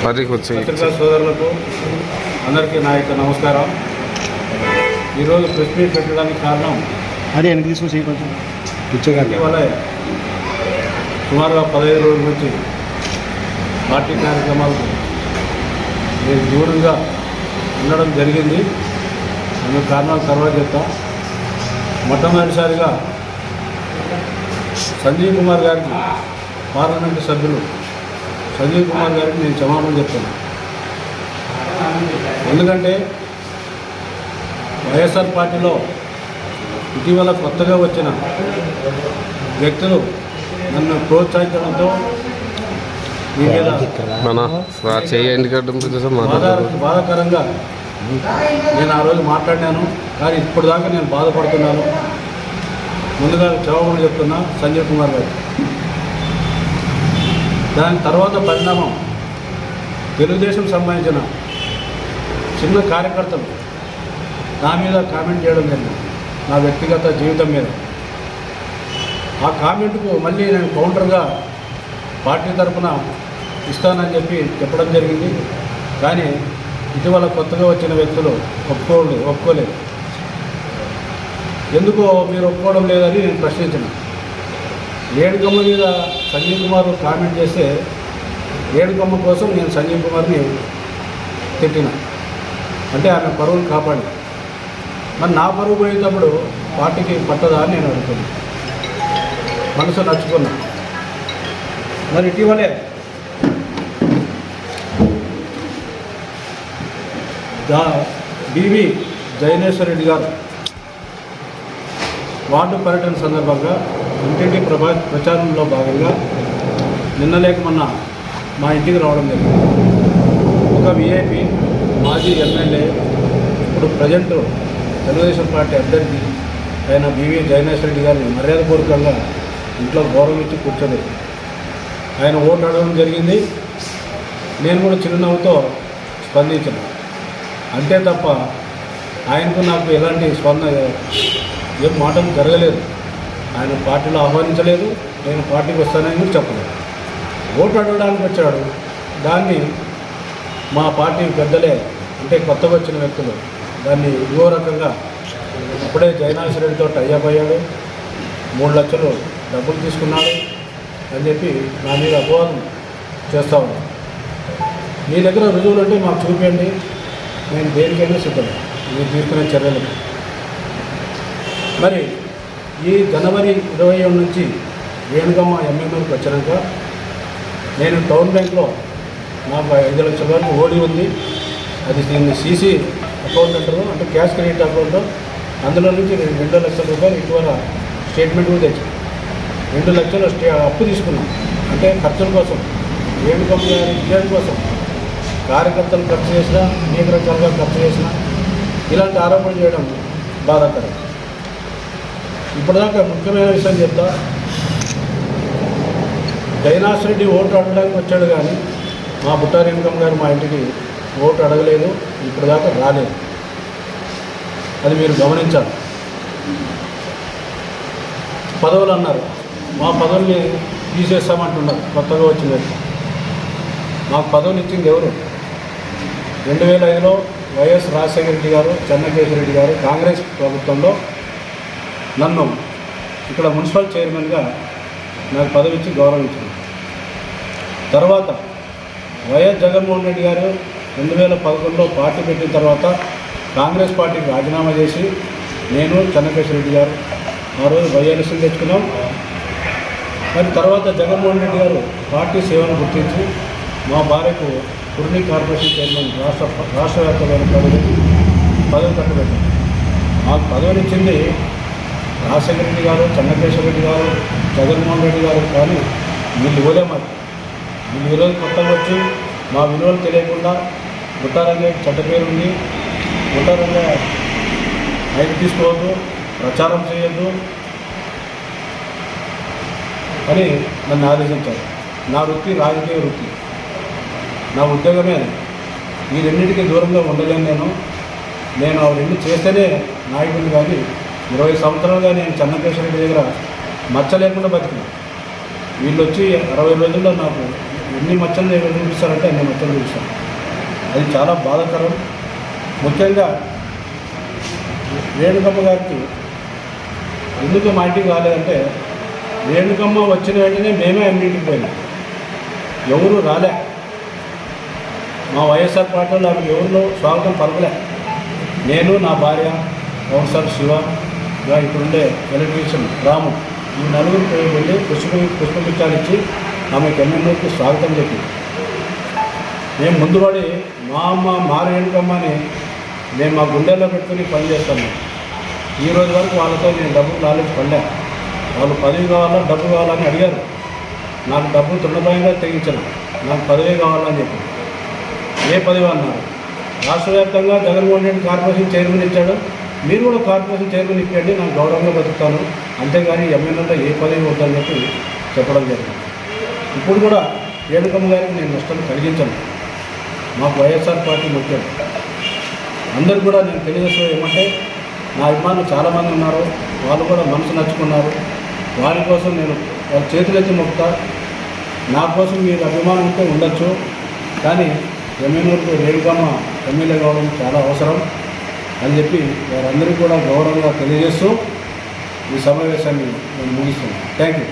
పత్రికా సోదరులకు అందరికీ నా యొక్క నమస్కారం. ఈరోజు ప్రెస్ మీట్ పెట్టడానికి కారణం ఇటీవల సుమారుగా 15 రోజుల నుంచి పార్టీ కార్యక్రమాలకు నేను దూరంగా ఉండడం జరిగింది. అందుకు కారణాలు తర్వాత చెప్తా. మొట్టమొదటిసారిగా సంజీవ్ కుమార్ గారికి, పార్లమెంటు సభ్యులు సంజీవ్ కుమార్ గారికి నేను క్షమాపణ చెప్తాను. ఎందుకంటే వైఎస్ఆర్ పార్టీలో ఇటీవల కొత్తగా వచ్చిన వ్యక్తులు నన్ను ప్రోత్సహించడంతో మీ మీద బాధాకరంగా నేను ఆ రోజు మాట్లాడినాను. కానీ ఇప్పటిదాకా నేను బాధపడుతున్నాను. ముందుగా క్షమాపణ చెప్తున్నా సంజీవ్ కుమార్ గారు. దాని తర్వాత పరిణామం తెలుగుదేశం సంబంధించిన చిన్న కార్యకర్తలు నా మీద కామెంట్ చేయడం జరిగింది, నా వ్యక్తిగత జీవితం మీద. ఆ కామెంట్కు మళ్ళీ నేను కౌంటర్గా పార్టీ తరఫున ఇస్తానని చెప్పడం జరిగింది. కానీ ఇటీవల కొత్తగా వచ్చిన వ్యక్తులు ఒప్పుకోలేదు. ఎందుకో మీరు ఒప్పుకోవడం లేదని నేను ప్రశ్నించిన. ఏడుకొమ్మ మీద సంజీవ్ కుమార్ కామెంట్ చేస్తే ఏడుకొమ్మ కోసం నేను సంజీవ్ కుమార్ని తిట్టిన, అంటే ఆమె పరువును కాపాడి. మరి నా పరువు పోయేటప్పుడు పార్టీకి పట్టదా అని నేను అడుగుతున్నాను. మనసు నచ్చుకున్నా. మరి ఇటీవలే బివి జైనేశ్వర్ రెడ్డి గారు వార్డు పర్యటన సందర్భంగా ఇంటింటి ప్రచారంలో భాగంగా నిన్న లేక మొన్న మా ఇంటికి రావడం జరిగింది. ఒక విఐపి, మాజీ ఎమ్మెల్యే, ఇప్పుడు ప్రజెంట్ తెలుగుదేశం పార్టీ అభ్యర్థి అయిన బివి జైనేశ్వర్ రెడ్డి గారిని మర్యాదపూర్వకంగా ఇంట్లో గౌరవం ఇచ్చి కూర్చోలేదు. ఆయన ఓటు అడగడం జరిగింది. నేను కూడా చిరునవ్వుతో స్పందించాను. అంతే తప్ప ఆయనకు నాకు ఎలాంటి ఏం మాటలు జరగలేదు. ఆయన పార్టీలో ఆహ్వానించలేదు, నేను పార్టీకి వస్తానని కూడా చెప్పలేదు. ఓటు అడగడానికి వచ్చాడు. దాన్ని మా పార్టీ పెద్దలే, అంటే కొత్తగా వచ్చిన వ్యక్తులు దాన్ని ఇంకో రకంగా అప్పుడే జైనేశ్వర్ రెడ్డితో టైఅప్ అయ్యాడు, 3 లక్షలు డబ్బులు తీసుకున్నాడు అని చెప్పి నా మీద అపవాదం చేస్తూ ఉన్నాను. మీ దగ్గర రుజువులు అంటే మాకు చూపించండి, నేను దేనికైనా సిద్ధం మీరు తీసుకునే చర్యలకు. మరి ఈ జనవరి 27 నుంచి వేణుగమ్మ ఎమ్మెల్యేకి వచ్చినాక నేను టౌన్ బ్యాంక్లో నాకు 5 లక్షల వరకు ఓడి ఉంది. అది దీన్ని సీసీ అకౌంట్ అంటారు, అంటే క్యాష్ క్రెడిట్ అకౌంట్. అందులో నుంచి నేను 2 లక్షల రూపాయలు ఇటీవల స్టేట్మెంట్ కూడా తెచ్చాను. 2 లక్షలు అప్పు తీసుకున్నాను, అంటే ఖర్చుల కోసం, వేణుగమ్మ గారి విజయం కోసం. కార్యకర్తలు ఖర్చు చేసినా, అనేక రకాలుగా ఖర్చు చేసినా ఇలాంటి ఆరోపణలు చేయడం బాధాకరం. ఇప్పటిదాకా ముఖ్యమైన విషయం చెప్తా. జైనేశ్వర్ రెడ్డి ఓటు అడగడానికి వచ్చాడు, కానీ మా బుట్టారి వెంకమ్మ గారు మా ఇంటికి ఓటు అడగలేదు, ఇప్పటిదాకా రాలేదు. అది మీరు గమనించాలి. పదవులు అన్నారు, మా పదవుల్ని తీసేస్తామంటున్నారు కొత్తగా వచ్చిన. మాకు పదవులు ఇచ్చింది ఎవరు? 2005లో వైఎస్ రాజశేఖర రెడ్డి గారు, చెన్నకేశ్వర రెడ్డి గారు కాంగ్రెస్ ప్రభుత్వంలో నన్ను ఇక్కడ మున్సిపల్ చైర్మన్గా నాకు పదవి ఇచ్చి గౌరవించారు. తర్వాత వైఎస్ జగన్మోహన్ రెడ్డి గారు 2011లో పార్టీ పెట్టిన తర్వాత కాంగ్రెస్ పార్టీకి రాజీనామా చేసి నేను, చెన్నకేశ్వర రెడ్డి గారు ఆ రోజు వైఎస్ఎల్ తెచ్చుకున్నాం. మరి తర్వాత జగన్మోహన్ రెడ్డి గారు పార్టీ సేవను గుర్తించి మా భార్యకు కుర్ని కార్పొరేషన్ చైర్మన్ రాష్ట్ర వ్యాప్తమైన పదవి కట్టబెట్టారు. మాకు పదవినిచ్చింది రాజశేఖర రెడ్డి గారు, చెన్నకేశ్వర రెడ్డి గారు, జగన్మోహన్ రెడ్డి గారు. కానీ వీళ్ళు ఇవ్వలే. మాకు వీళ్ళు ఈరోజు కొత్తగా వచ్చి మా విలువలు తెలియకుండా గుట్టారంగా చెడ్డ పేరు ఉంది, గుట్టారంగా ఆయన తీసుకోవద్దు, ప్రచారం చేయొద్దు అని నన్ను ఆదేశించారు. నా వృత్తి రాజకీయ వృత్తి, నా ఉద్యోగమే. ఈ రెండింటికి దూరంగా ఉండలేను నేను ఆ రెండు చేస్తేనే నాయకుడిని. కానీ 20 సంవత్సరాలుగా నేను చెన్నకేశ్వర రెడ్డి దగ్గర మచ్చ లేకుండా బతికిన. వీళ్ళు వచ్చి 60 రోజుల్లో నాకు ఎన్ని మచ్చలు చూపిస్తారంటే అన్ని మచ్చలు చూపిస్తారు. అది చాలా బాధాకరం. ముఖ్యంగా రేణుకమ్మ గారికి ఎందుకు మా ఇంటికి రాలేదంటే, రేణుకమ్మ వచ్చిన వెంటనే మేమే అన్నింటికి పోయినాం. ఎవరు రాలే. మా వైఎస్ఆర్ పార్టీలో ఆమె ఎవరిలో స్వాగతం పలకలే. నేను, నా భార్య, కౌన్సిలర్ శివ, ఇప్పుడుండే ఎలక్ట్రీషియన్ రాము, ఈ నలుగురు వెళ్ళి పుష్పగుచ్చాలు ఇచ్చి ఆమెకు ఎమ్మెల్యేకి స్వాగతం చెప్పి మేము ముందుపడి మా అమ్మ మా రేణుకమ్మని మేము మా గుండెల్లో పెట్టుకుని పనిచేస్తాము. ఈ రోజు వరకు వాళ్ళతో నేను డబ్బులు లాలెచ్చి పడలే. వాళ్ళు పదవి కావాలా డబ్బు కావాలని అడిగారు. నాకు డబ్బు తృణభయంగా తెగించాను. నాకు పదవి కావాలని చెప్పి ఏ పదవి అన్నారు. రాష్ట్ర వ్యాప్తంగా జగన్మోహన్ రెడ్డి కార్పొరేషన్ చైర్మన్ ఇచ్చాడు. మీరు కూడా కార్పొరేషన్ చైర్మన్ ఇప్పించండి, నాకు గౌరవంగా బతుకుతాను, అంతేగాని ఎమ్మెల్యేలో ఏ పదవి వద్దని చెప్పి చెప్పడం జరిగింది. ఇప్పుడు కూడా రేణుకమ్మ గారికి నేను నష్టం కలిగించను. మాకు వైఎస్ఆర్ పార్టీ ముఖ్యం. అందరూ కూడా నేను తెలియజేస్తూ ఏమంటే, నా అభిమానులు చాలామంది ఉన్నారు, వాళ్ళు కూడా మనసు నచ్చుకున్నారు. వారి కోసం నేను వాళ్ళ చేతులెత్తి మొక్కుతా. నా కోసం మీరు అభిమానం ఉంటే ఉండొచ్చు, కానీ ఎమ్మెల్యేలకు రేణుకమ్మ ఎమ్మెల్యే కావడం చాలా అవసరం అని చెప్పి వారందరికీ కూడా గౌరవంగా తెలియజేస్తూ ఈ సమావేశాన్ని నేను ముగిస్తున్నాను. Thank you.